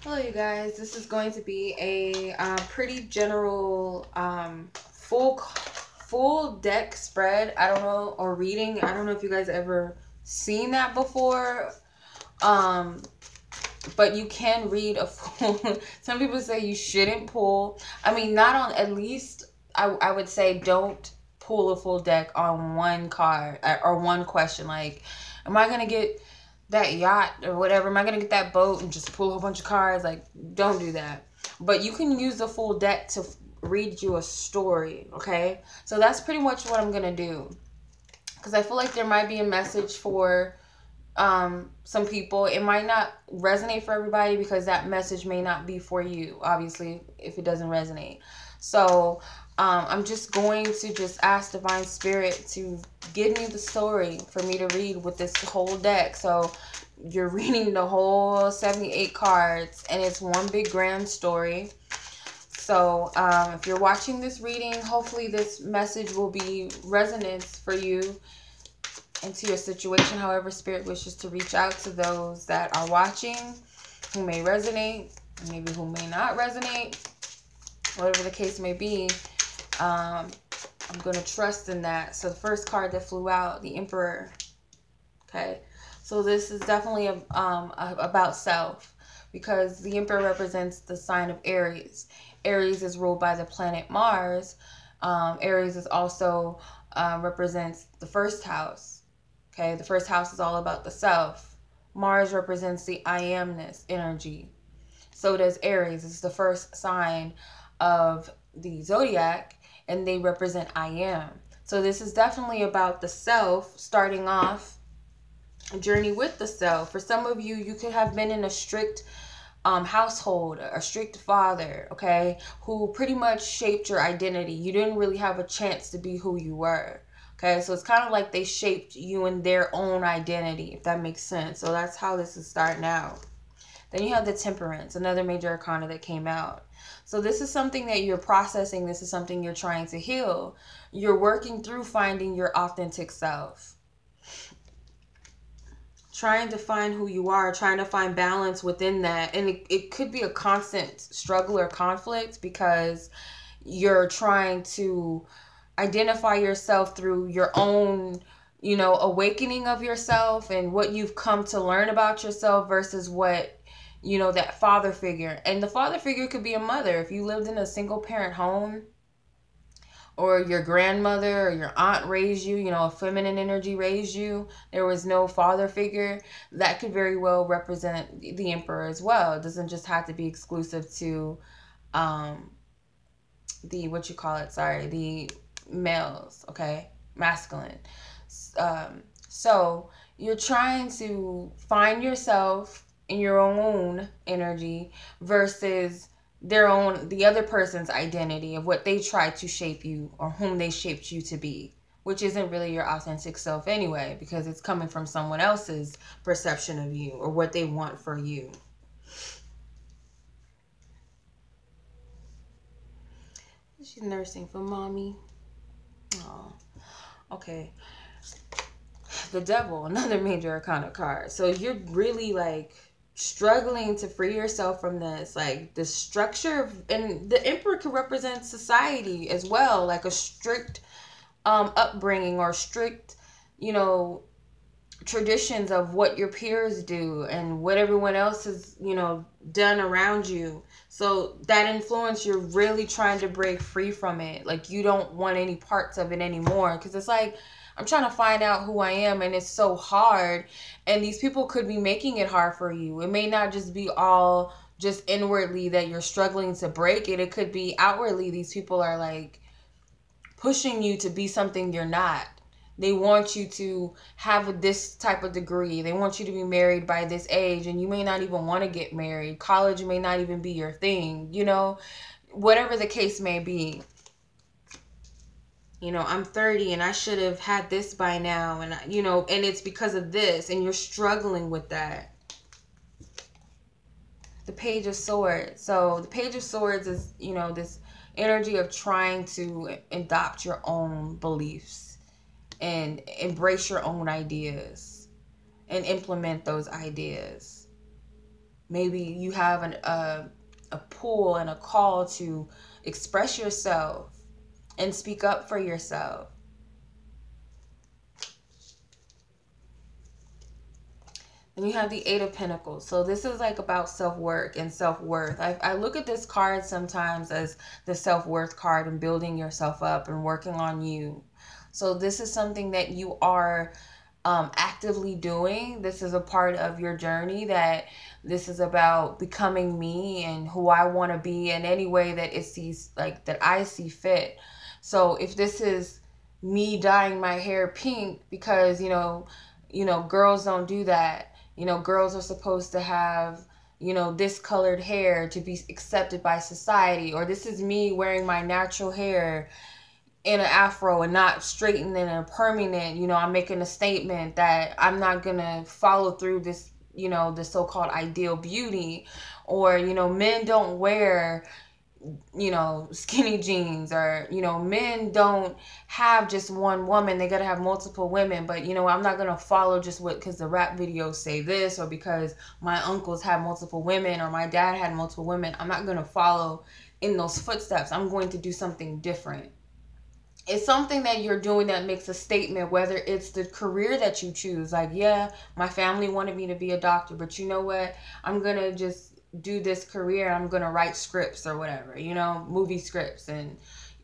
Hello, you guys. This is going to be a pretty general full deck spread. I don't know, or reading. I don't know if you guys ever seen that before. Um, but you can read a full. Some people say you shouldn't pull. I mean, not on. At least I would say don't pull a full deck on one card or one question. Like, am I gonna get that yacht or whatever? Am I gonna get that boat and just pull a whole bunch of cards? Like, don't do that. But you can use the full deck to read you a story. Okay, so that's pretty much what I'm gonna do, because I feel like there might be a message for some people. It might not resonate for everybody because that message may not be for you, obviously, if it doesn't resonate. So I'm just going to just ask Divine Spirit to give me the story for me to read with this whole deck. So you're reading the whole 78 cards, and it's one big grand story. So if you're watching this reading, hopefully this message will be resonance for you into your situation. However, Spirit wishes to reach out to those that are watching who may resonate, maybe who may not resonate, whatever the case may be. I'm going to trust in that. So the first card that flew out, the Emperor. Okay, so this is definitely about self, because the Emperor represents the sign of Aries. Aries is ruled by the planet Mars. Aries is also represents the first house. Okay, the first house is all about the self. Mars represents the I amness energy. So does Aries. It's the first sign of the zodiac, and they represent I am. So this is definitely about the self, starting off a journey with the self. For some of you, you could have been in a strict household, a strict father, okay, who pretty much shaped your identity. You didn't really have a chance to be who you were. Okay, so it's kind of like they shaped you in their own identity, if that makes sense. So that's how this is starting out. Then you have the Temperance, another major arcana that came out. So this is something that you're processing. This is something you're trying to heal. You're working through finding your authentic self. Trying to find who you are, trying to find balance within that. And it could be a constant struggle or conflict, because you're trying to identify yourself through your own, awakening of yourself and what you've come to learn about yourself versus what, that father figure. And the father figure could be a mother. If you lived in a single parent home, or your grandmother or your aunt raised you, a feminine energy raised you, there was no father figure, that could very well represent the Emperor as well. It doesn't just have to be exclusive to the males, okay? Masculine. So you're trying to find yourself in your own energy versus the other person's identity of what they tried to shape you or whom they shaped you to be, which isn't really your authentic self anyway, because it's coming from someone else's perception of you or what they want for you. She's nursing for mommy. Oh, okay. The Devil, another major arcana card. So you're really like struggling to free yourself from this, like the structure and the Emperor could represent society as well, like a strict upbringing or strict, traditions of what your peers do and what everyone else has, done around you. So that influence, you're really trying to break free from it. Like, you don't want any parts of it anymore, because it's like, I'm trying to find out who I am, and it's so hard. And these people could be making it hard for you. It may not just be all just inwardly that you're struggling to break it. It could be outwardly. These people are like pushing you to be something you're not. They want you to have this type of degree. They want you to be married by this age, and you may not even want to get married. College may not even be your thing, whatever the case may be. I'm 30 and I should have had this by now, and and it's because of this, and you're struggling with that. The Page of Swords. So the Page of Swords is, this energy of trying to adopt your own beliefs and embrace your own ideas and implement those ideas. Maybe you have a pull and a call to express yourself and speak up for yourself. Then you have the Eight of Pentacles. So this is like about self-work and self-worth. I look at this card sometimes as the self-worth card and building yourself up and working on you. So this is something that you are actively doing. This is a part of your journey, that this is about becoming me and who I want to be in any way that it sees, like, that I see fit. So if this is me dyeing my hair pink because, you know, girls don't do that. You know, girls are supposed to have, you know, this colored hair to be accepted by society. Or this is me wearing my natural hair in an afro and not straightened and a permanent. You know, I'm making a statement that I'm not going to follow through this, you know, the so-called ideal beauty. Or, you know, men don't wear, you know, skinny jeans, or, you know, men don't have just one woman. They gotta have multiple women. But, you know, I'm not gonna follow just what, because the rap videos say this, or because my uncles had multiple women, or my dad had multiple women. I'm not gonna follow in those footsteps. I'm going to do something different. It's something that you're doing that makes a statement, whether it's the career that you choose. Like, yeah, my family wanted me to be a doctor, but you know what? I'm gonna just do this career. I'm going to write scripts or whatever, you know, movie scripts, and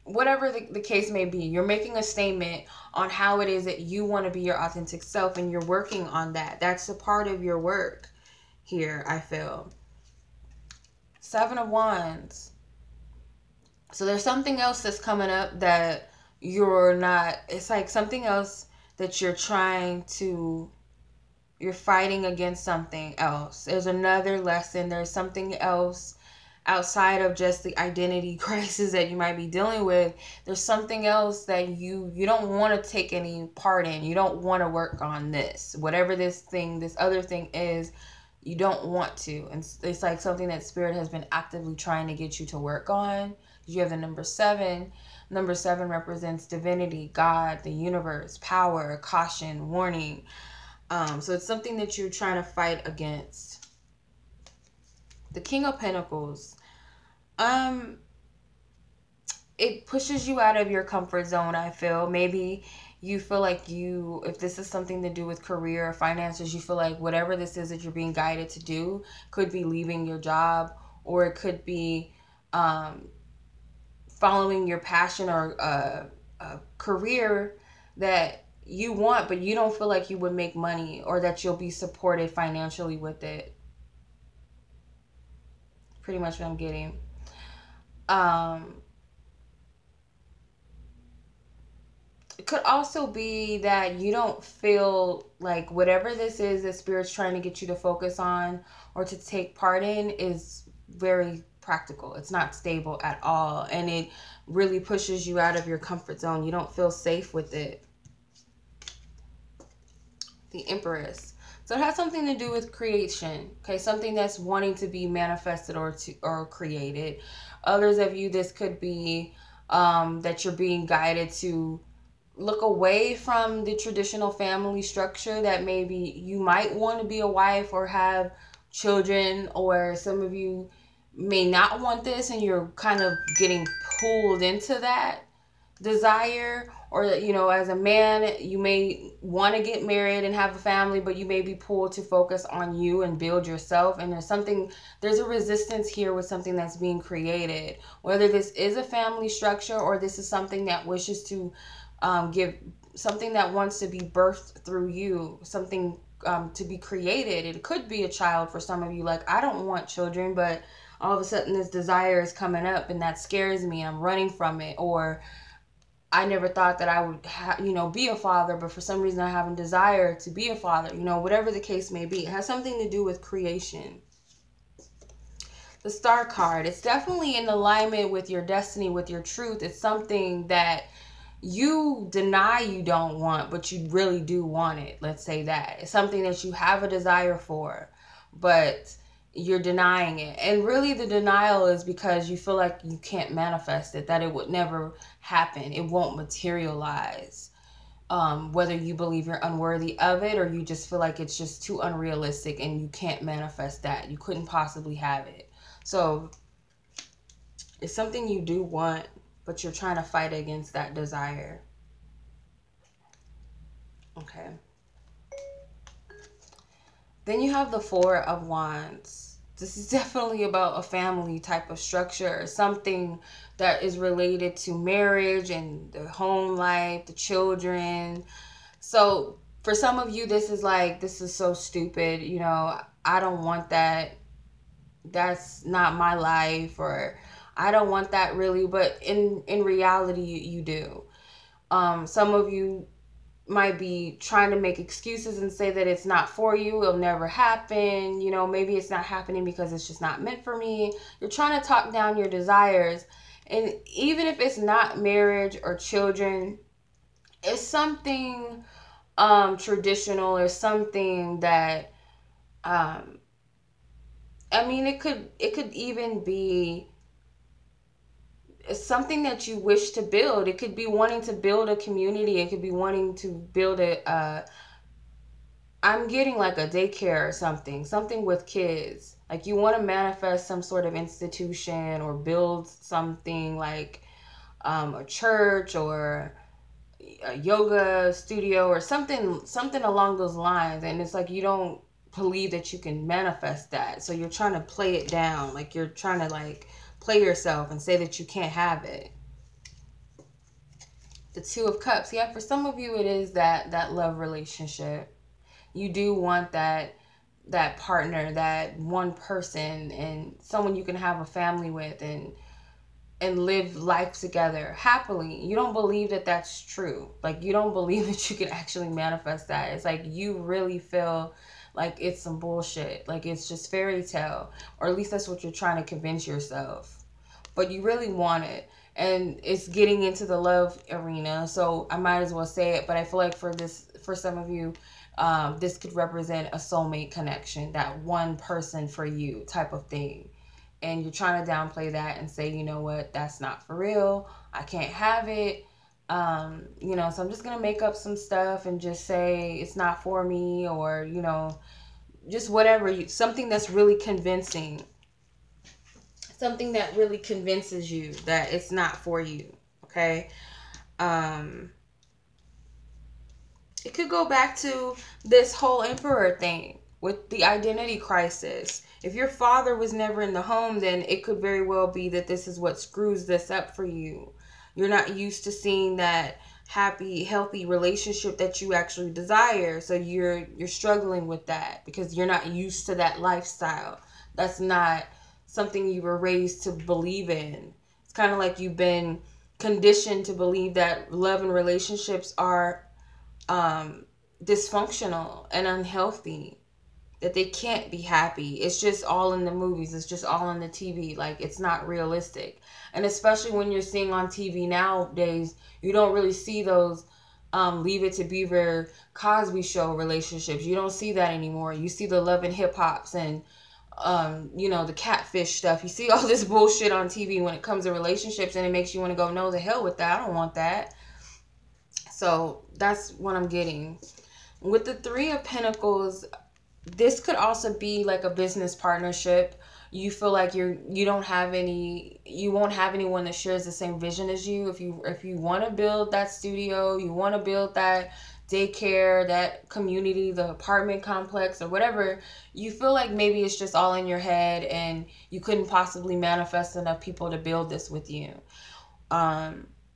whatever the case may be. You're making a statement on how it is that you want to be your authentic self, and you're working on that. That's a part of your work here, I feel. Seven of Wands. So there's something else that's coming up that you're not, it's like something else that you're trying to, you're fighting against something else. There's another lesson. There's something else outside of just the identity crisis that you might be dealing with. There's something else that you don't want to take any part in. You don't want to work on this. Whatever this other thing is, you don't want to. And it's like something that Spirit has been actively trying to get you to work on. You have the number 7. Number 7 represents divinity, God, the universe, power, caution, warning. So it's something that you're trying to fight against. The King of Pentacles. It pushes you out of your comfort zone, I feel. Maybe you feel like if this is something to do with career or finances, you feel like whatever this is that you're being guided to do could be leaving your job, or it could be following your passion or a career that you want, but you don't feel like you would make money, or that you'll be supported financially with it. Pretty much what I'm getting. It could also be that you don't feel like whatever this is that Spirit's trying to get you to focus on or to take part in is very practical. It's not stable at all, and it really pushes you out of your comfort zone. You don't feel safe with it. The Empress. So it has something to do with creation. Okay, something that's wanting to be manifested or created. Others of you, this could be that you're being guided to look away from the traditional family structure, that maybe you might want to be a wife or have children, or some of you may not want this and you're kind of getting pulled into that desire. Or, you know, as a man, you may want to get married and have a family, but you may be pulled to focus on you and build yourself. And there's a resistance here with something that's being created, whether this is a family structure or this is something that wishes to give something that wants to be birthed through you, something to be created. It could be a child for some of you. Like, I don't want children, but all of a sudden this desire is coming up and that scares me. I'm running from it. Or I never thought that I would, be a father, but for some reason I have a desire to be a father. Whatever the case may be, it has something to do with creation. The Star card, it's definitely in alignment with your destiny, with your truth. It's something that you deny you don't want, but you really do want it. Let's say that. It's something that you have a desire for, but you're denying it. And really the denial is because you feel like you can't manifest it, that it would never happen. It won't materialize. whether you believe you're unworthy of it or you just feel like it's just too unrealistic and you can't manifest that. You couldn't possibly have it. So it's something you do want, but you're trying to fight against that desire. Okay. Then you have the Four of Wands. This is definitely about a family type of structure, something that is related to marriage and the home life, the children. So for some of you, this is like, this is so stupid. You know, I don't want that. That's not my life, or I don't want that really. But in reality, you do. Some of you might be trying to make excuses and say that it's not for you, it'll never happen, you know, maybe it's not happening because it's just not meant for me. You're trying to talk down your desires. And even if it's not marriage or children, it's something traditional, or something that I mean, it could even be something that you wish to build. It could be wanting to build a community. It could be wanting to build I'm getting like a daycare or something with kids. Like you want to manifest some sort of institution or build something like a church or a yoga studio or something along those lines. And it's like you don't believe that you can manifest that. So you're trying to play it down. Like you're trying to like play yourself and say that you can't have it. The Two of Cups. Yeah, for some of you it is that love relationship. You do want that partner, that one person, and someone you can have a family with and live life together happily. You don't believe that that's true. Like you don't believe that you can actually manifest that. It's like you really feel like it's some bullshit. Like it's just fairy tale, or at least that's what you're trying to convince yourself. But you really want it, and it's getting into the love arena. So I might as well say it. But I feel like for some of you, this could represent a soulmate connection, that one person for you type of thing. And you're trying to downplay that and say, you know what, that's not for real. I can't have it. You know, so I'm just going to make up some stuff and just say it's not for me, or, you know, just whatever. Something that's really convincing. Something that really convinces you that it's not for you. Okay. It could go back to this whole emperor thing with the identity crisis. If your father was never in the home, then it could very well be that this is what screws this up for you. You're not used to seeing that happy, healthy relationship that you actually desire. So you're struggling with that because you're not used to that lifestyle. That's not something you were raised to believe in. It's kind of like you've been conditioned to believe that love and relationships are dysfunctional and unhealthy, that they can't be happy. It's just all in the movies. It's just all on the TV. Like it's not realistic. And especially when you're seeing on TV nowadays, you don't really see those Leave It to Beaver, Cosby Show relationships. You don't see that anymore. You see the Love and Hip Hops and you know, the catfish stuff. You see all this bullshit on TV when it comes to relationships, and it makes you want to go, no, the hell with that. I don't want that. So that's what I'm getting. With the Three of Pentacles, this could also be like a business partnership. You feel like you won't have anyone that shares the same vision as you. If you want to build that studio, you want to build that daycare, that community, the apartment complex or whatever, you feel like maybe it's just all in your head and you couldn't possibly manifest enough people to build this with you.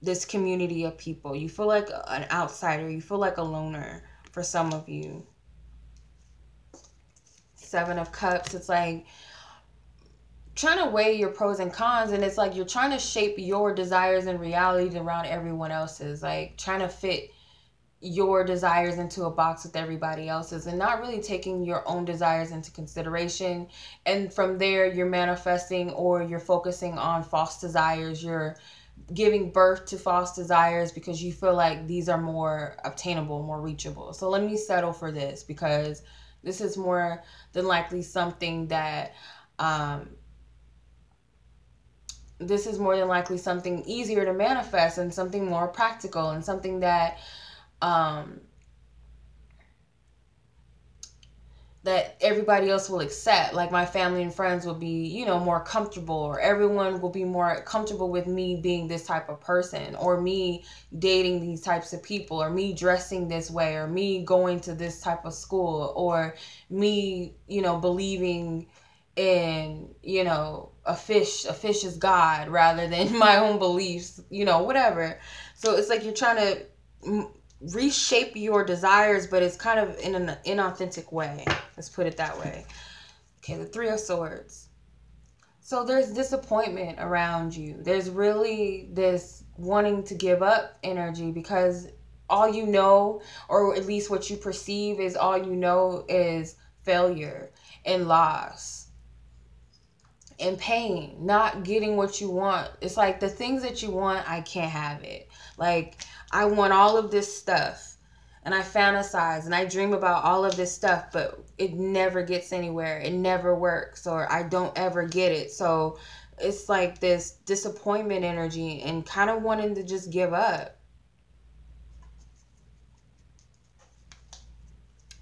This community of people. You feel like an outsider. You feel like a loner for some of you. Seven of Cups. It's like trying to weigh your pros and cons, and it's like you're trying to shape your desires and reality around everyone else's. Like trying to fit your desires into a box with everybody else's and not really taking your own desires into consideration. And from there, you're manifesting, or you're focusing on false desires. You're giving birth to false desires because you feel like these are more obtainable, more reachable. So let me settle for this because this is more than likely something that this is more than likely something easier to manifest and something more practical and something that that everybody else will accept. Like my family and friends will be, you know, more comfortable, or everyone will be more comfortable with me being this type of person, or me dating these types of people, or me dressing this way, or me going to this type of school, or me, you know, believing in, you know, a fish is God rather than my own beliefs, you know, whatever. So it's like you're trying to reshape your desires, but it's kind of in an inauthentic way. Let's put it that way. Okay, the Three of Swords. So there's disappointment around you. There's really this wanting to give up energy, because all you know, or at least what you perceive is all you know, is failure and loss and pain, not getting what you want. It's like the things that you want, I can't have it. Like, I want all of this stuff, and I fantasize and I dream about all of this stuff, but it never gets anywhere. It never works, or I don't ever get it. So it's like this disappointment energy and kind of wanting to just give up.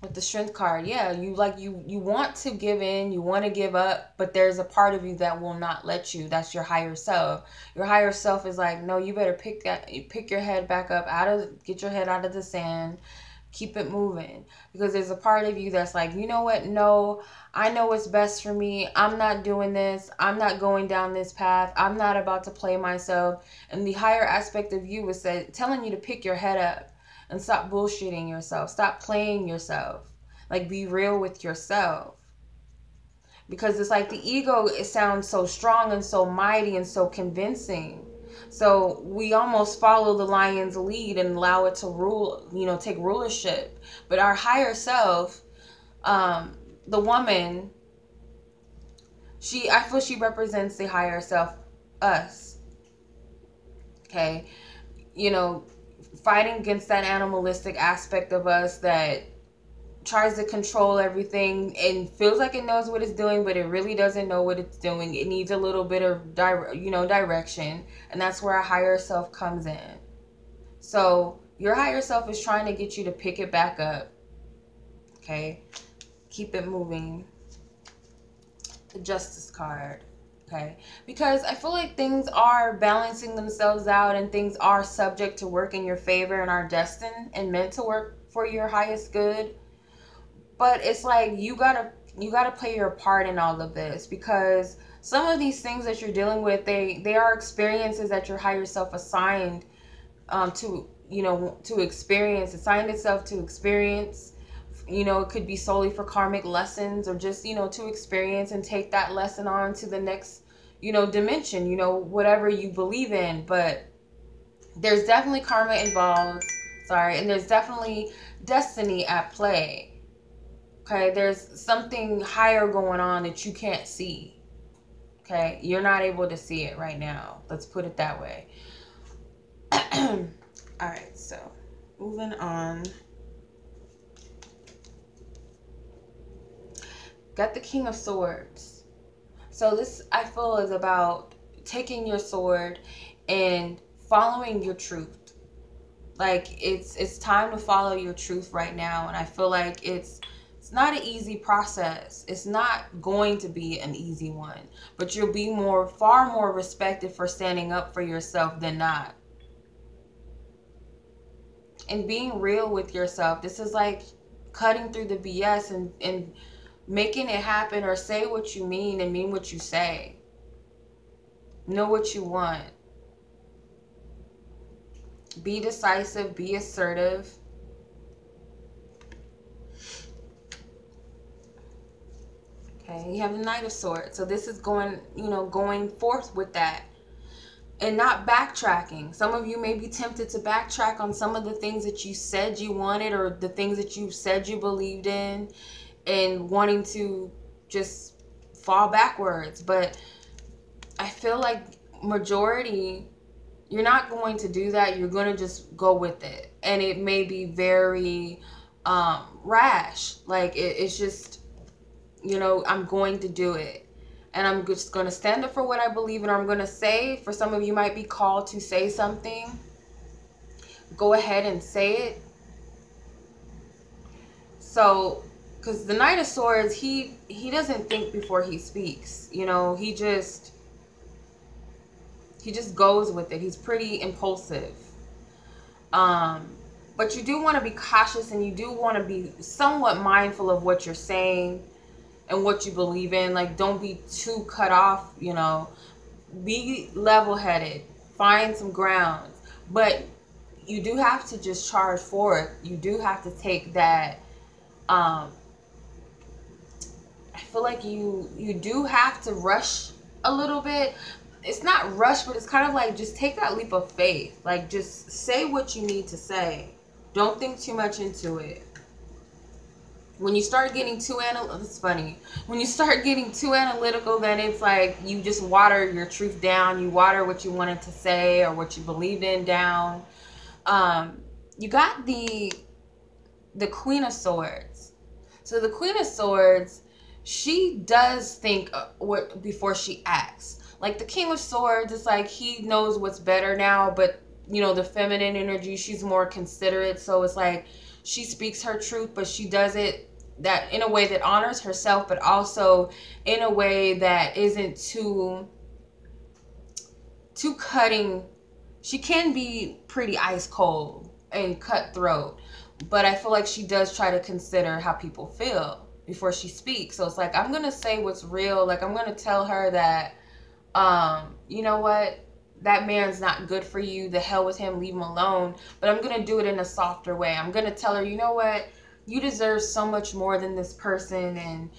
With the Strength card, yeah, you want to give in, you want to give up, but there's a part of you that will not let you. That's your higher self. Your higher self is like, no, you better pick your head back up get your head out of the sand, keep it moving. Because there's a part of you that's like, you know what? No, I know what's best for me. I'm not doing this. I'm not going down this path. I'm not about to play myself. And the higher aspect of you is telling you to pick your head up and stop bullshitting yourself. Stop playing yourself. Like, be real with yourself. Because it's like the ego, it sounds so strong and so mighty and so convincing. So we almost follow the lion's lead and allow it to rule, you know, take rulership. But our higher self, the woman, I feel she represents the higher self, us. Okay? You know, fighting against that animalistic aspect of us that tries to control everything and feels like it knows what it's doing, but it really doesn't know what it's doing. It needs a little bit of direction, and that's where our higher self comes in. So your higher self is trying to get you to pick it back up. Okay, keep it moving. The Justice card. Okay, because I feel like things are balancing themselves out, and things are subject to work in your favor and are destined and meant to work for your highest good. But it's like you gotta play your part in all of this, because some of these things that you're dealing with, they are experiences that your higher self assigned to experience, assigned itself to experience. You know, it could be solely for karmic lessons, or just, you know, to experience and take that lesson on to the next, you know, dimension, you know, whatever you believe in. But there's definitely karma involved, and there's definitely destiny at play. Okay, there's something higher going on that you can't see. Okay, you're not able to see it right now. Let's put it that way. All right, so moving on. Got the King of Swords. So this, I feel, is about taking your sword and following your truth. Like, it's time to follow your truth right now. And I feel like it's not an easy process. It's not going to be an easy one. But you'll be far more respected for standing up for yourself than not. And being real with yourself. This is like cutting through the BS and making it happen, or say what you mean and mean what you say. Know what you want. Be decisive, be assertive. Okay, you have the Knight of Swords. So this is going forth with that. And not backtracking. Some of you may be tempted to backtrack on some of the things that you said you wanted, or the things that you said you believed in, and wanting to just fall backwards. But I feel like majority, you're not going to do that. You're going to just go with it. And it may be very rash. Like, it's just, you know, I'm going to do it. And I'm just going to stand up for what I believe in. Or I'm going to say, for some of you might be called to say something. Go ahead and say it. So, because the Knight of Swords, he doesn't think before he speaks. You know, he just goes with it. He's pretty impulsive. But you do want to be cautious, and you do want to be somewhat mindful of what you're saying and what you believe in. Like, don't be too cut off, you know. Be level-headed. Find some grounds. But you do have to just charge forth. You do have to take that, I feel like you do have to rush a little bit. It's not rush, but it's kind of like just take that leap of faith. Like, just say what you need to say. Don't think too much into it. When you start getting too analytical, it's funny. When you start getting too analytical, then it's like you just water your truth down. You water what you wanted to say or what you believed in down. You got the Queen of Swords. So the Queen of Swords, she does think before she acts. Like the King of Swords, it's like he knows what's better now, but you know, the feminine energy, she's more considerate. So it's like she speaks her truth, but she does it that in a way that honors herself, but also in a way that isn't too cutting. She can be pretty ice cold and cutthroat, but I feel like she does try to consider how people feel before she speaks. So it's like, I'm going to say what's real. Like, I'm going to tell her that, you know what? That man's not good for you. The hell with him. Leave him alone. But I'm going to do it in a softer way. I'm going to tell her, you know what? You deserve so much more than this person. And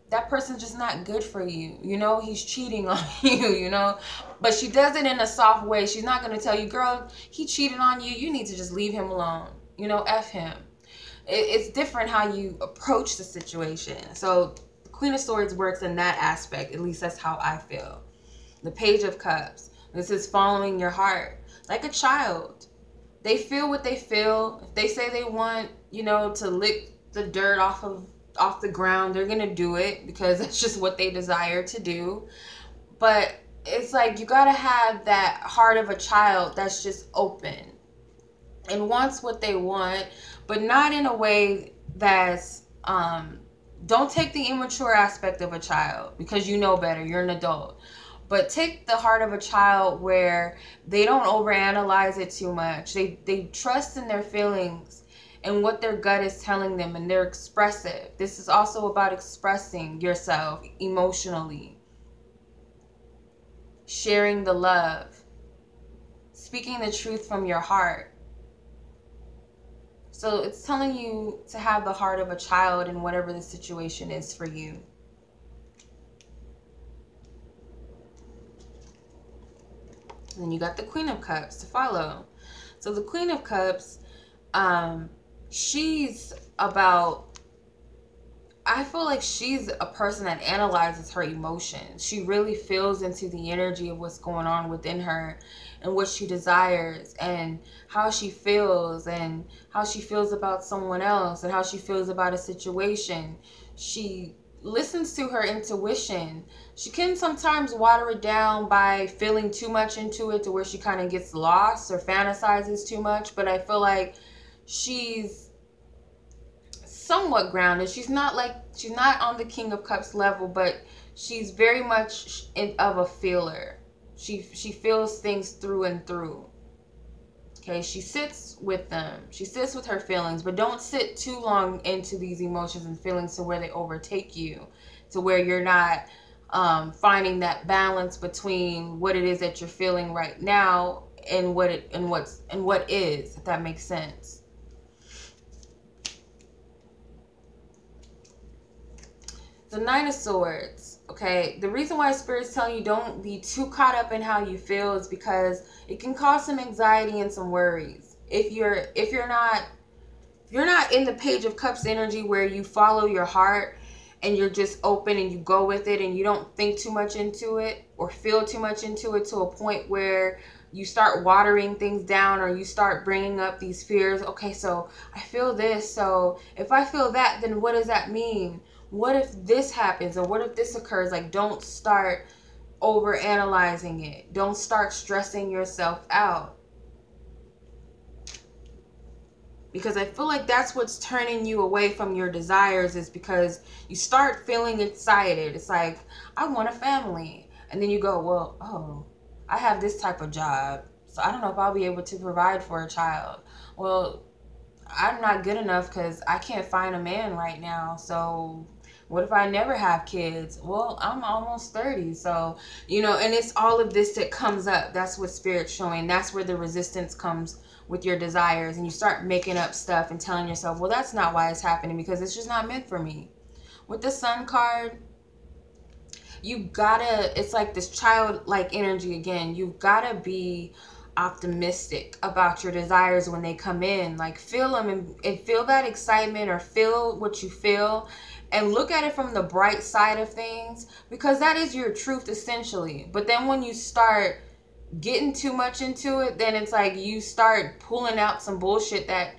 that person's just not good for you. You know, he's cheating on you, you know. But she does it in a soft way. She's not going to tell you, girl, he cheated on you. You need to just leave him alone. You know, F him. It's different how you approach the situation. So the Queen of Swords works in that aspect. At least that's how I feel. The Page of Cups. This is following your heart. Like a child. They feel what they feel. If they say they want, you know, to lick the dirt off the ground, they're going to do it because that's just what they desire to do. But it's like you got to have that heart of a child that's just open and wants what they want, but not in a way that's, don't take the immature aspect of a child because you know better. You're an adult. But take the heart of a child where they don't overanalyze it too much. They trust in their feelings and what their gut is telling them, and they're expressive. This is also about expressing yourself emotionally, sharing the love, speaking the truth from your heart. So it's telling you to have the heart of a child in whatever the situation is for you. Then you got the Queen of Cups to follow. So the Queen of Cups, she's about, I feel like she's a person that analyzes her emotions. She really feels into the energy of what's going on within her and what she desires and how she feels about someone else and how she feels about a situation. She listens to her intuition. She can sometimes water it down by feeling too much into it to where she kind of gets lost or fantasizes too much. But I feel like she's somewhat grounded. She's not on the King of Cups level, but she's very much of a feeler. She feels things through and through. Okay, she sits with them. She sits with her feelings, but don't sit too long into these emotions and feelings to where they overtake you, to where you're not finding that balance between what it is that you're feeling right now and what is, if that makes sense. The Nine of Swords. Okay, the reason why Spirit's telling you don't be too caught up in how you feel is because it can cause some anxiety and some worries. If you're not in the Page of Cups energy where you follow your heart and you're just open and you go with it and you don't think too much into it or feel too much into it to a point where you start watering things down or you start bringing up these fears. Okay, so I feel this. So if I feel that, then what does that mean? What if this happens or what if this occurs? Like, don't start over analyzing it. Don't start stressing yourself out. Because I feel like that's what's turning you away from your desires, is because you start feeling excited. It's like, I want a family. And then you go, well, oh, I have this type of job, so I don't know if I'll be able to provide for a child. Well, I'm not good enough because I can't find a man right now. So what if I never have kids? Well, I'm almost 30. So, you know, and it's all of this that comes up. That's what Spirit's showing. That's where the resistance comes with your desires. And you start making up stuff and telling yourself, well, that's not why it's happening, because it's just not meant for me. With the Sun card, you gotta, it's like this childlike energy again. You've gotta be optimistic about your desires when they come in. Like, feel them and feel that excitement, or feel what you feel, and look at it from the bright side of things, because that is your truth essentially. But then when you start getting too much into it, then it's like you start pulling out some bullshit that,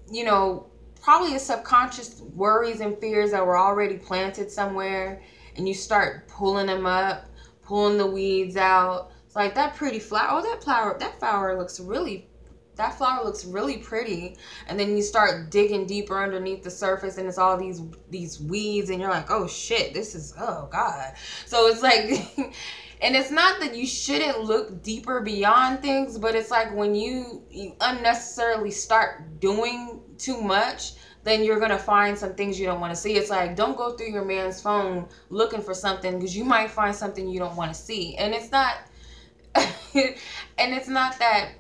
you know, probably is subconscious worries and fears that were already planted somewhere, and you start pulling them up, pulling the weeds out. It's like that pretty flower. Oh, that flower looks really, that flower looks really pretty. And then you start digging deeper underneath the surface, and it's all these weeds, and you're like, oh shit, this is, oh God. So it's like, and it's not that you shouldn't look deeper beyond things, but it's like when you unnecessarily start doing too much, then you're going to find some things you don't want to see. It's like, don't go through your man's phone looking for something, because you might find something you don't want to see. And it's not, and it's not that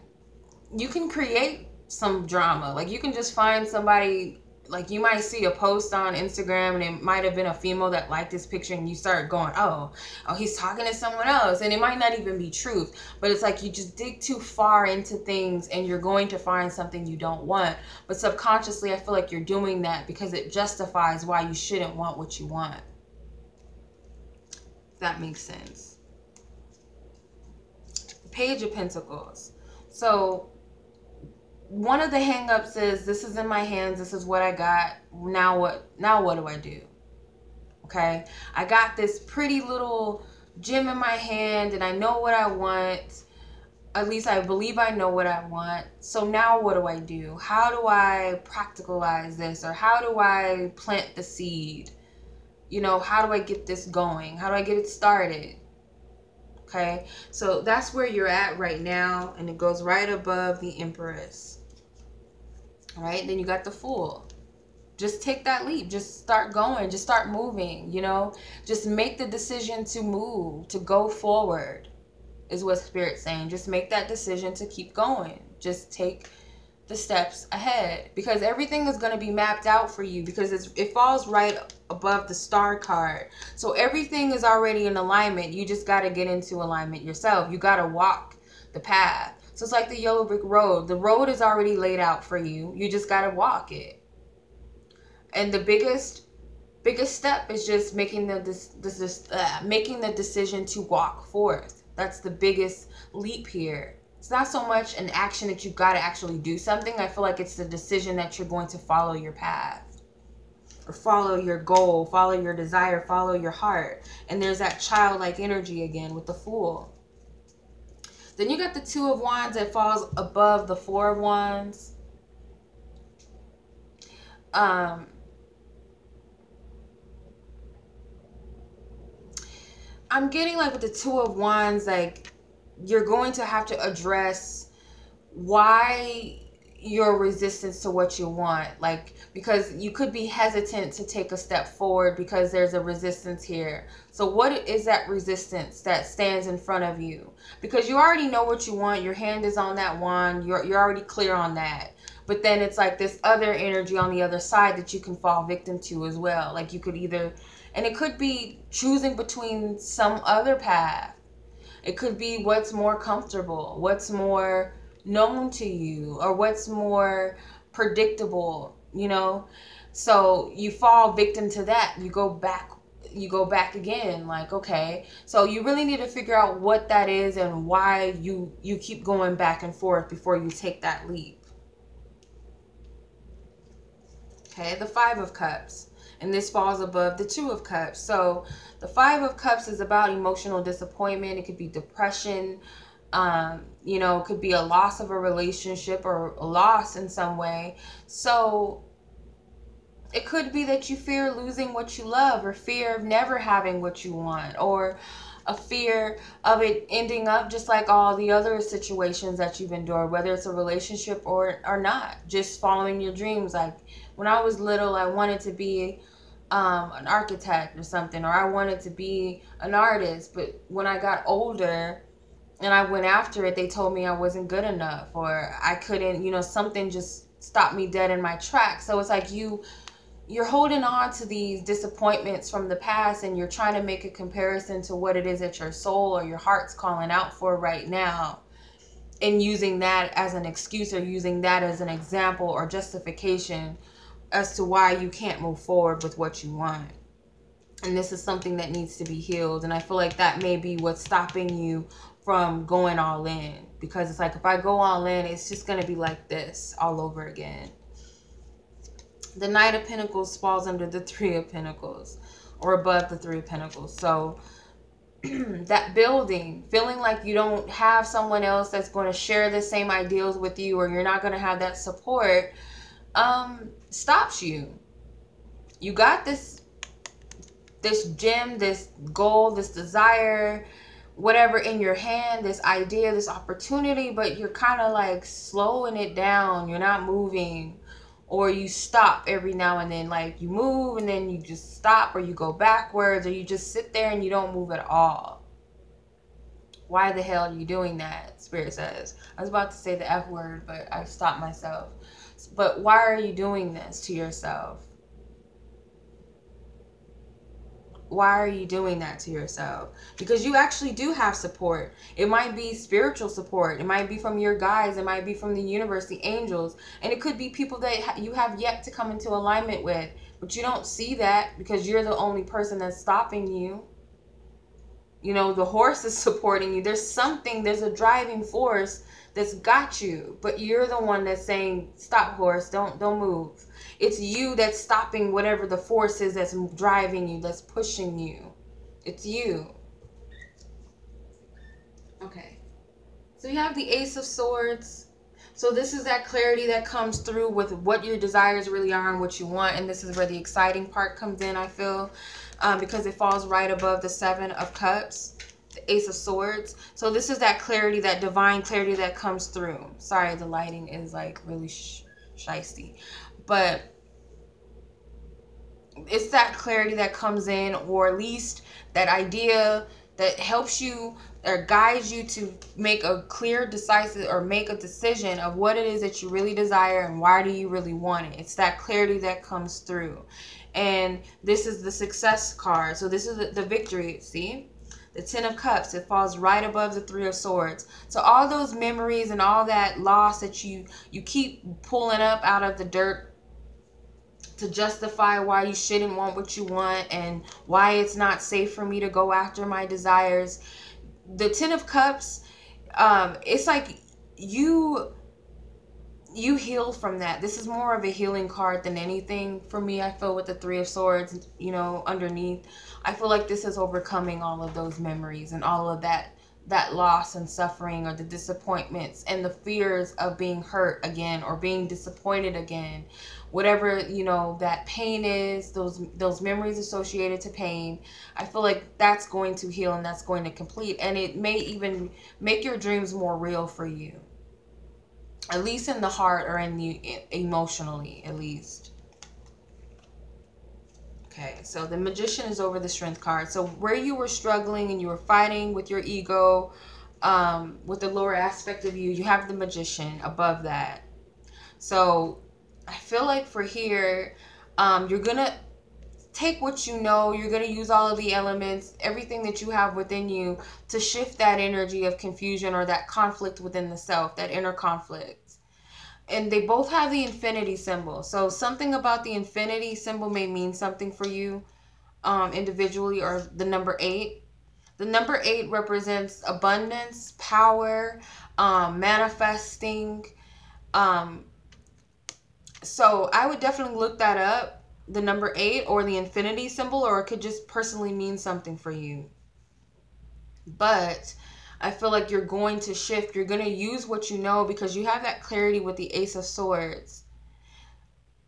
you can create some drama. Like, you can just find somebody, like, you might see a post on Instagram and it might have been a female that liked this picture, and you start going, oh, he's talking to someone else. And it might not even be truth, but it's like you just dig too far into things and you're going to find something you don't want. But subconsciously, I feel like you're doing that because it justifies why you shouldn't want what you want. If that makes sense. Page of Pentacles. So one of the hang-ups is, this is in my hands, this is what I got, now what do I do? Okay, I got this pretty little gem in my hand, and I know what I want. At least I believe I know what I want. So now what do I do? How do I practicalize this? Or how do I plant the seed? You know, how do I get this going? How do I get it started? Okay, so that's where you're at right now, and it goes right above the Empress. All right, then you got the Fool. Just take that leap. Just start going. Just start moving, you know. Just make the decision to move, to go forward, is what Spirit's saying. Just make that decision to keep going. Just take the steps ahead, because everything is going to be mapped out for you, because it falls right above the Star card. So everything is already in alignment. You just got to get into alignment yourself. You got to walk the path. So it's like the yellow brick road. The road is already laid out for you. You just got to walk it. And the biggest step is just making making the decision to walk forth. That's the biggest leap here. It's not so much an action that you've got to actually do something. I feel like it's the decision that you're going to follow your path, or follow your goal, follow your desire, follow your heart. And there's that childlike energy again with the Fool. Then you got the Two of Wands that falls above the Four of Wands. I'm getting, like, with the Two of Wands, like, you're going to have to address why your resistance to what you want. Like, because you could be hesitant to take a step forward because there's a resistance here. So what is that resistance that stands in front of you? Because you already know what you want. Your hand is on that wand. You're already clear on that. But then it's like this other energy on the other side that you can fall victim to as well. Like, you could either, and it could be choosing between some other path. It could be what's more comfortable, what's more known to you, or what's more predictable, you know. So you fall victim to that. You go back again. Like, okay, so you really need to figure out what that is and why you keep going back and forth before you take that leap. Okay, the Five of Cups. And this falls above the Two of Cups. So the Five of Cups is about emotional disappointment. It could be depression. You know, it could be a loss of a relationship or a loss in some way. So it could be that you fear losing what you love, or fear of never having what you want, or a fear of it ending up just like all the other situations that you've endured, whether it's a relationship or not, just following your dreams. Like when I was little, I wanted to be an architect or something, or I wanted to be an artist. But when I got older and I went after it, they told me I wasn't good enough, or I couldn't, you know, something just stopped me dead in my tracks. So it's like you're holding on to these disappointments from the past, and you're trying to make a comparison to what it is that your soul or your heart's calling out for right now, and using that as an excuse, or using that as an example or justification as to why you can't move forward with what you want. And this is something that needs to be healed. And I feel like that may be what's stopping you from going all in, because it's like, if I go all in, it's just going to be like this all over again. The Knight of Pentacles falls under the Three of Pentacles, or above the Three of Pentacles. So that building, feeling like you don't have someone else that's going to share the same ideals with you, or you're not going to have that support, stops you. You got this gem, this goal, this desire, whatever in your hand, this idea, this opportunity, but you're kind of like slowing it down. You're not moving. Or you stop every now and then, like you move and then you just stop, or you go backwards, or you just sit there and you don't move at all. Why the hell are you doing that? Spirit says. I was about to say the F word, but I stopped myself. But why are you doing this to yourself? Why are you doing that to yourself? Because you actually do have support. It might be spiritual support. It might be from your guides. It might be from the universe, the angels. And it could be people that you have yet to come into alignment with. But you don't see that because you're the only person that's stopping you. You know, the horse is supporting you. There's something, there's a driving force that's got you. But you're the one that's saying, stop, horse, don't move. It's you that's stopping whatever the force is that's driving you, that's pushing you. It's you. Okay. So you have the Ace of Swords. So this is that clarity that comes through with what your desires really are and what you want. And this is where the exciting part comes in, I feel. Because it falls right above the Seven of Cups. The Ace of Swords. So this is that clarity, that divine clarity that comes through. Sorry, the lighting is like really shiesty. But it's that clarity that comes in, or at least that idea that helps you or guides you to make a clear, decisive, or make a decision of what it is that you really desire and why do you really want it. It's that clarity that comes through. And this is the Success card. So this is the victory, see? The Ten of Cups, it falls right above the Three of Swords. So all those memories and all that loss that you keep pulling up out of the dirt to justify why you shouldn't want what you want and why it's not safe for me to go after my desires. The Ten of Cups, it's like you heal from that. This is more of a healing card than anything for me, I feel, with the Three of Swords, you know, underneath. I feel like this is overcoming all of those memories and all of that loss and suffering, or the disappointments and the fears of being hurt again or being disappointed again. Whatever, you know, that pain is, those memories associated to pain, I feel like that's going to heal and that's going to complete. And it may even make your dreams more real for you. At least in the heart, or in the emotionally, at least. Okay, so the Magician is over the Strength card. So where you were struggling and you were fighting with your ego, with the lower aspect of you, you have the Magician above that. So I feel like for here, you're going to take what you know. You're going to use all of the elements, everything that you have within you, to shift that energy of confusion or that conflict within the self, that inner conflict. And they both have the infinity symbol. So something about the infinity symbol may mean something for you individually, or the number 8. The number 8 represents abundance, power, manifesting. So I would definitely look that up, the number 8 or the infinity symbol, or it could just personally mean something for you. But I feel like you're going to shift. You're going to use what you know because you have that clarity with the Ace of Swords.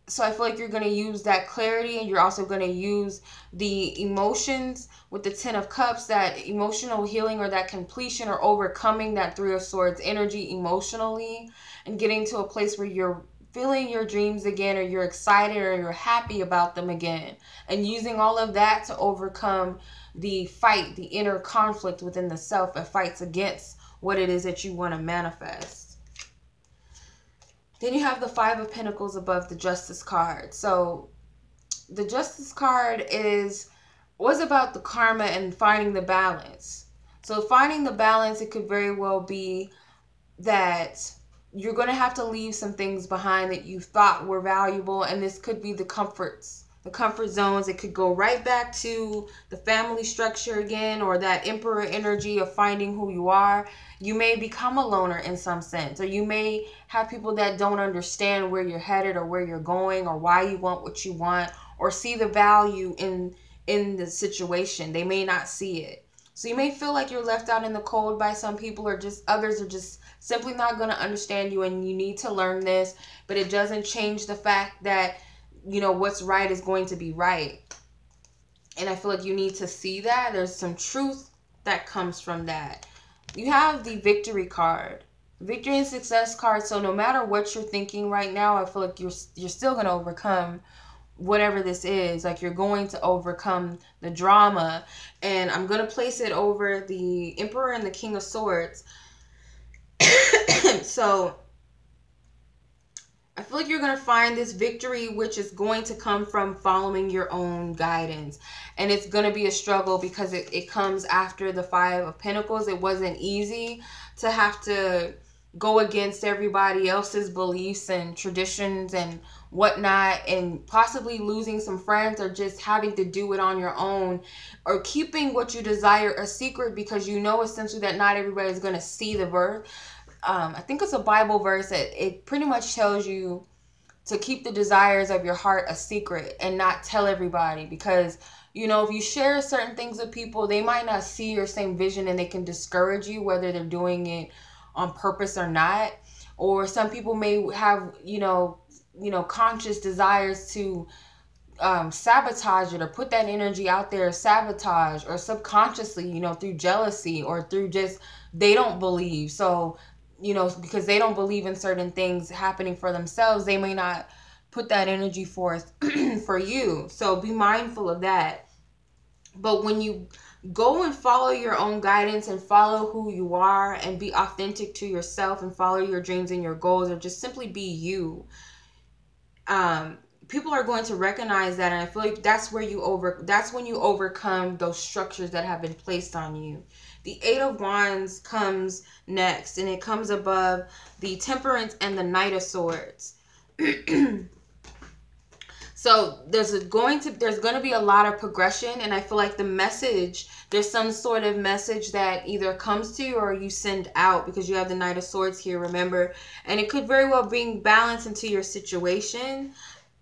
So I feel like you're going to use that clarity, and you're also going to use the emotions with the Ten of Cups, that emotional healing or that completion or overcoming that Three of Swords energy emotionally, and getting to a place where you're feeling your dreams again, or you're excited or you're happy about them again, and using all of that to overcome the fight, the inner conflict within the self that fights against what it is that you want to manifest. Then you have the Five of Pentacles above the Justice card. So the Justice card was about the karma and finding the balance. So finding the balance, it could very well be that you're going to have to leave some things behind that you thought were valuable. And this could be the comfort zones. It could go right back to the family structure again, or that Emperor energy of finding who you are. You may become a loner in some sense, or you may have people that don't understand where you're headed or where you're going or why you want what you want, or see the value in the situation. They may not see it. So you may feel like you're left out in the cold by some people, or just others are just simply not going to understand you, and you need to learn this. But it doesn't change the fact that, you know, what's right is going to be right. And I feel like you need to see that. There's some truth that comes from that. You have the Victory card. Victory and Success card. So no matter what you're thinking right now, I feel like you're still going to overcome whatever this is. Like, you're going to overcome the drama. And I'm going to place it over the Emperor and the King of Swords. So I feel like you're going to find this victory, which is going to come from following your own guidance. And it's going to be a struggle because it comes after the Five of Pentacles. It wasn't easy to have to go against everybody else's beliefs and traditions and whatnot, and possibly losing some friends, or just having to do it on your own, or keeping what you desire a secret because you know essentially that not everybody is going to see the verse. I think it's a Bible verse that it pretty much tells you to keep the desires of your heart a secret and not tell everybody, because, you know, if you share certain things with people, they might not see your same vision and they can discourage you, whether they're doing it on purpose or not. Or some people may have, you know, conscious desires to sabotage it, or put that energy out there, sabotage, or subconsciously, you know, through jealousy, or through just, they don't believe. So, you know, because they don't believe in certain things happening for themselves, they may not put that energy forth for you. So be mindful of that. But when you go and follow your own guidance and follow who you are and be authentic to yourself and follow your dreams and your goals, or just simply be you, people are going to recognize that. And I feel like that's when you overcome those structures that have been placed on you. The Eight of Wands comes next, and it comes above the Temperance and the Knight of Swords. So there's going to be a lot of progression, and I feel like the message, there's some sort of message that either comes to you or you send out, because you have the Knight of Swords here, remember, and it could very well bring balance into your situation.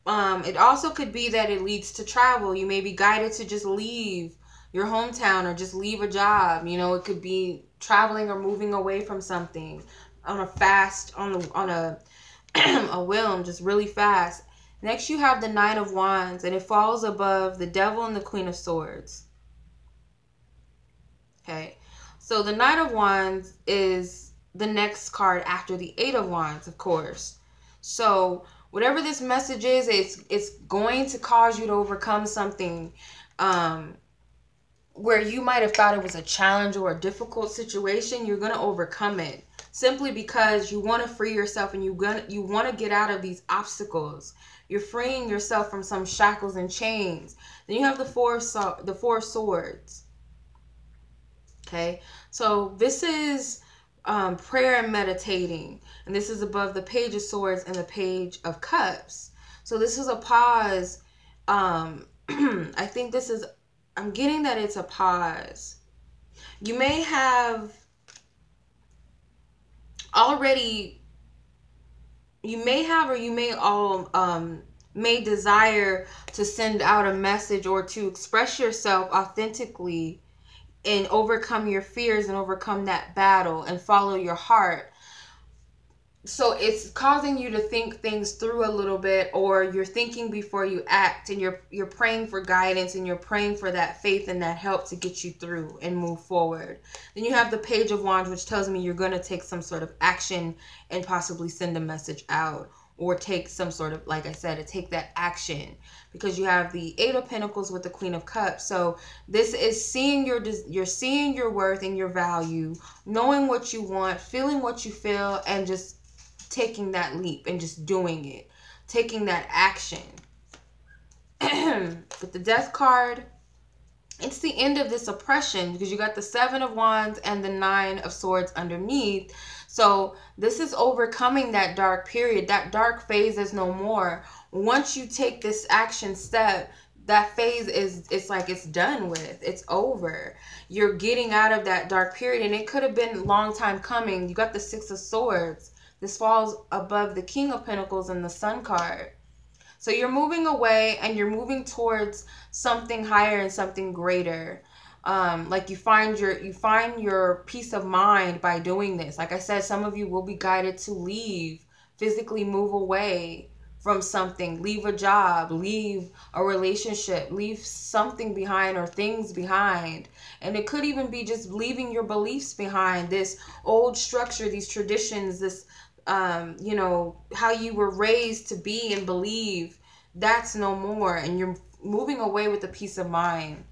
It also could be that it leads to travel. You may be guided to just leave your hometown, or just leave a job. You know, it could be traveling or moving away from something on a fast, on a whim, just really fast. Next, you have the Knight of Wands, and it falls above the Devil and the Queen of Swords. Okay, so the Knight of Wands is the next card after the Eight of Wands, of course. So whatever this message is, it's going to cause you to overcome something where you might have thought it was a challenge or a difficult situation. You're going to overcome it simply because you want to free yourself, and you want to get out of these obstacles. You're freeing yourself from some shackles and chains. Then you have the Four of Swords. Okay, so this is prayer and meditating, and this is above the Page of Swords and the Page of Cups. So this is a pause. I think this is, I'm getting that it's a pause. You may have already, or you may all may desire to send out a message or to express yourself authentically and overcome your fears and overcome that battle and follow your heart. So it's causing you to think things through a little bit, or you're thinking before you act, and you're praying for guidance, and you're praying for that faith and that help to get you through and move forward. Then you have the Page of Wands, which tells me you're going to take some sort of action and possibly send a message out, or take some sort of, like I said, to take that action, because you have the Eight of Pentacles with the Queen of Cups. So this is you're seeing your worth and your value, knowing what you want, feeling what you feel, and just taking that leap and just doing it, taking that action. With the Death card, it's the end of this oppression, because you got the Seven of Wands and the Nine of Swords underneath. So this is overcoming that dark period. That dark phase is no more. Once you take this action step, that phase it's like it's done with. It's over. You're getting out of that dark period, and it could have been a long time coming. You got the Six of Swords. This falls above the King of Pentacles and the Sun card. So you're moving away, and you're moving towards something higher and something greater. Like you find your peace of mind by doing this. Like I said, some of you will be guided to leave, physically move away from something, leave a job, leave a relationship, leave something behind or things behind. And it could even be just leaving your beliefs behind, this old structure, these traditions, this you know, how you were raised to be and believe. That's no more, and you're moving away with a peace of mind.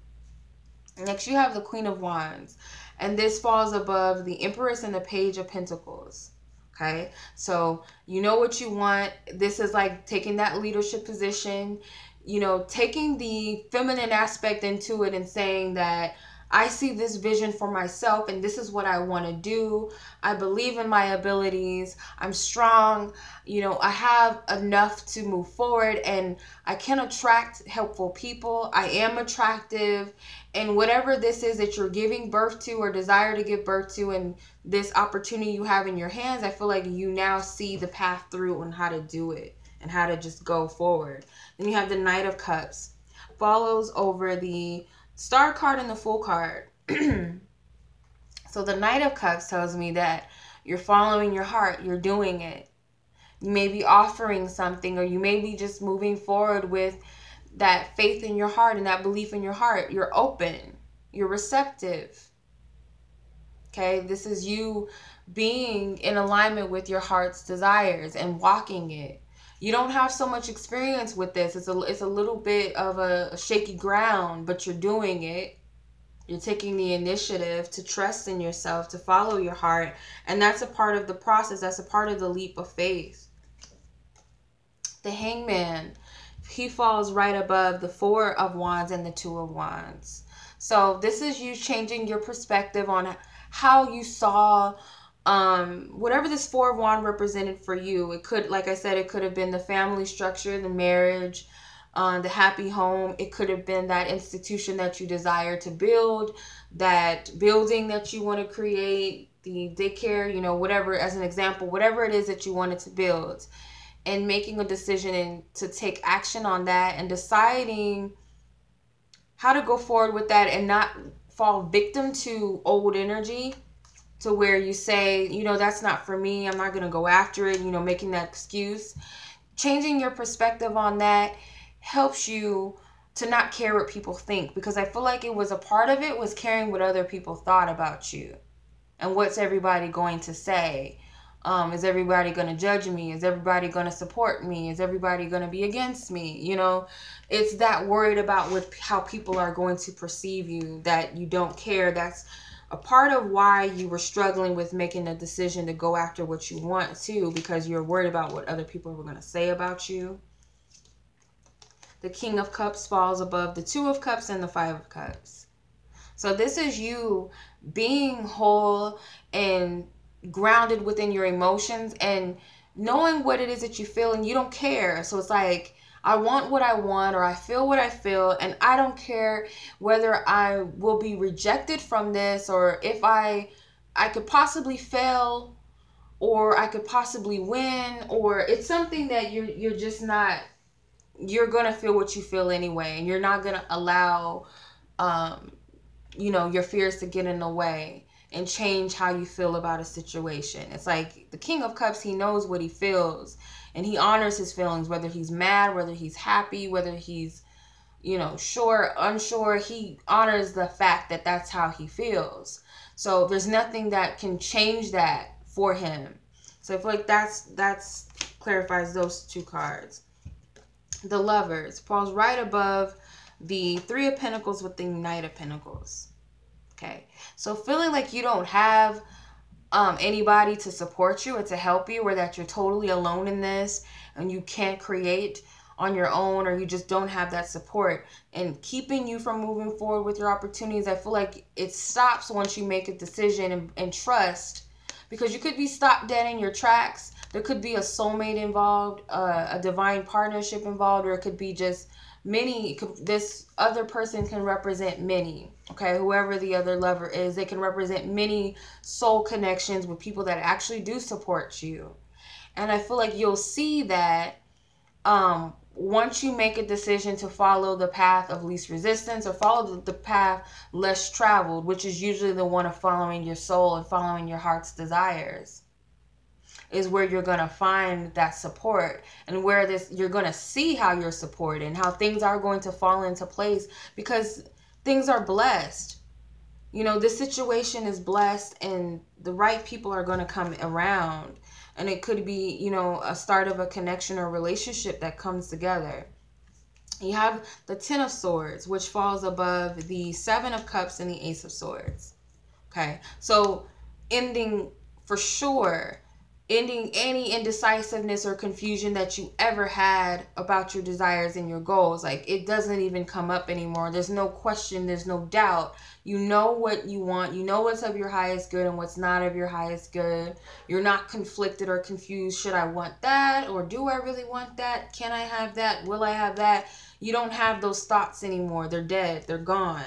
Next, you have the Queen of Wands, and this falls above the Empress and the Page of Pentacles. Okay, so you know what you want. This is like taking that leadership position, you know, taking the feminine aspect into it and saying that I see this vision for myself, and this is what I want to do. I believe in my abilities. I'm strong. You know, I have enough to move forward, and I can attract helpful people. I am attractive. And whatever this is that you're giving birth to or desire to give birth to, and this opportunity you have in your hands, I feel like you now see the path through and how to do it and how to just go forward. Then you have the Knight of Cups. Follows over the Star card and the Fool card. So the Knight of Cups tells me that you're following your heart. You're doing it. You may be offering something, or you may be just moving forward with that faith in your heart and that belief in your heart. You're open. You're receptive. Okay, this is you being in alignment with your heart's desires and walking it. You don't have so much experience with this. It's a little bit of a shaky ground, but you're doing it. You're taking the initiative to trust in yourself, to follow your heart. And that's a part of the process. That's a part of the leap of faith. The Hangman, he falls right above the Four of Wands and the Two of Wands. So this is you changing your perspective on how you saw whatever this Four of Wands represented for you. It could, like I said, it could have been the family structure, the marriage, the happy home. It could have been that institution that you desire to build, that building that you want to create, the daycare, you know, whatever, as an example, whatever it is that you wanted to build, and making a decision and to take action on that, and deciding how to go forward with that and not fall victim to old energy, to where you say, you know, that's not for me, I'm not going to go after it, you know, making that excuse. Changing your perspective on that helps you to not care what people think, because I feel like it was a part of it was caring what other people thought about you. And what's everybody going to say? Is everybody going to judge me? Is everybody going to support me? Is everybody going to be against me? You know, it's that worried about how people are going to perceive you, that you don't care. That's a part of why you were struggling with making a decision to go after what you want to, because you're worried about what other people were going to say about you. The King of Cups falls above the Two of Cups and the Five of Cups. So this is you being whole and grounded within your emotions and knowing what it is that you feel, and you don't care. So it's like, I want what I want, or I feel what I feel, and I don't care whether I will be rejected from this, or if I could possibly fail, or I could possibly win, or it's something that you're just not, you're going to feel what you feel anyway, and you're not going to allow you know, your fears to get in the way and change how you feel about a situation. It's like the King of Cups, he knows what he feels and he honors his feelings, whether he's mad, whether he's happy, whether he's, you know, sure, unsure. He honors the fact that that's how he feels. So there's nothing that can change that for him. So I feel like that's clarifies those two cards. The Lovers falls right above the Three of Pentacles with the Knight of Pentacles. Okay, so feeling like you don't have anybody to support you or to help you, or that you're totally alone in this and you can't create on your own, or you just don't have that support and keeping you from moving forward with your opportunities. I feel like it stops once you make a decision and trust, because you could be stopped dead in your tracks. There could be a soulmate involved, a divine partnership involved, or it could be just many. This other person can represent many. Okay, whoever the other lover is, they can represent many soul connections with people that actually do support you. And I feel like you'll see that once you make a decision to follow the path of least resistance, or follow the path less traveled, which is usually the one of following your soul and following your heart's desires, is where you're going to find that support, and where you're going to see how you're supported and how things are going to fall into place, because things are blessed. You know, this situation is blessed and the right people are going to come around. And it could be, you know, a start of a connection or relationship that comes together. You have the Ten of Swords, which falls above the Seven of Cups and the Ace of Swords. Okay, so ending for sure, ending any indecisiveness or confusion that you ever had about your desires and your goals. Like, it doesn't even come up anymore. There's no question, there's no doubt. You know what you want. You know what's of your highest good and what's not of your highest good. You're not conflicted or confused. Should I want that? Or do I really want that? Can I have that? Will I have that? You don't have those thoughts anymore. They're dead. They're gone.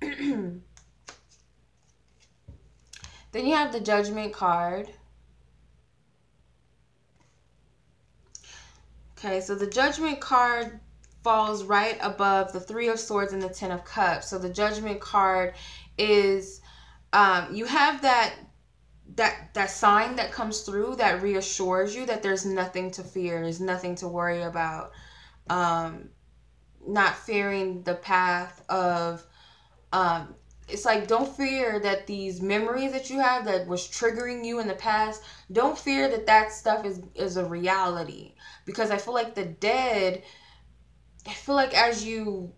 Then you have the Judgment card. Okay, so the Judgment card falls right above the Three of Swords and the Ten of Cups. So the Judgment card is, you have that sign that comes through that reassures you that there's nothing to fear, there's nothing to worry about. Not fearing the path of, it's like, don't fear that these memories that you have that was triggering you in the past, don't fear that stuff is a reality. Because I feel like the dead, I feel like as you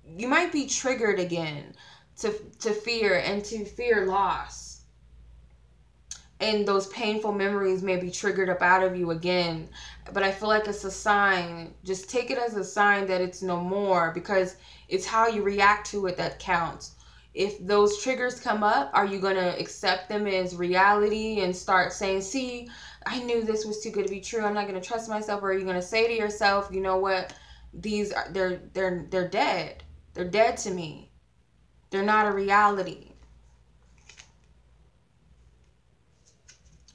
might be triggered again to fear and to fear loss. And those painful memories may be triggered up out of you again. But I feel like it's a sign. Just take it as a sign that it's no more, because it's how you react to it that counts. If those triggers come up, are you going to accept them as reality and start saying, see, I knew this was too good to be true, I'm not going to trust myself? Or are you going to say to yourself, you know what, these are, they're dead. They're dead to me. They're not a reality.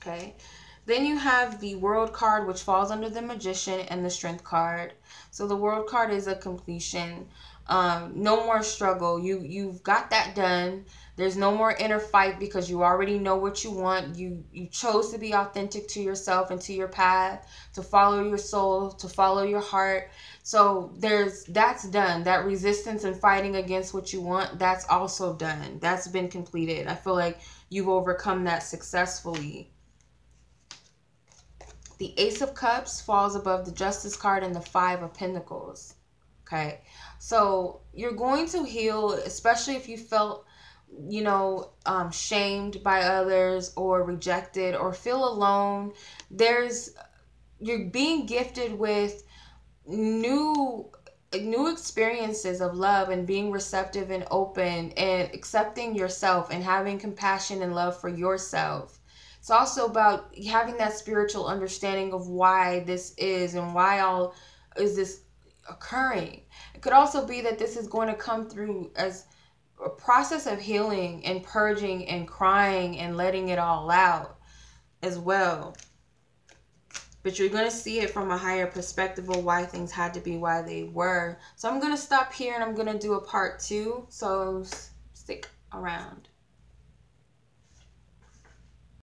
Okay. Then you have the World card, which falls under the Magician, and the Strength card. So the World card is a completion. No more struggle. You've got that done. There's no more inner fight, because you already know what you want. You chose to be authentic to yourself and to your path, to follow your soul, to follow your heart. So that's done. That resistance and fighting against what you want, that's also done. That's been completed. I feel like you've overcome that successfully. The Ace of Cups falls above the Justice card and the Five of Pentacles. Okay, so you're going to heal, especially if you felt, you know, shamed by others or rejected or feel alone. You're being gifted with new experiences of love, and being receptive and open and accepting yourself and having compassion and love for yourself. It's also about having that spiritual understanding of why this is and why all is this occurring. It could also be that this is going to come through as a process of healing and purging and crying and letting it all out as well. But you're going to see it from a higher perspective of why things had to be why they were. So I'm going to stop here and I'm going to do a part 2. So stick around.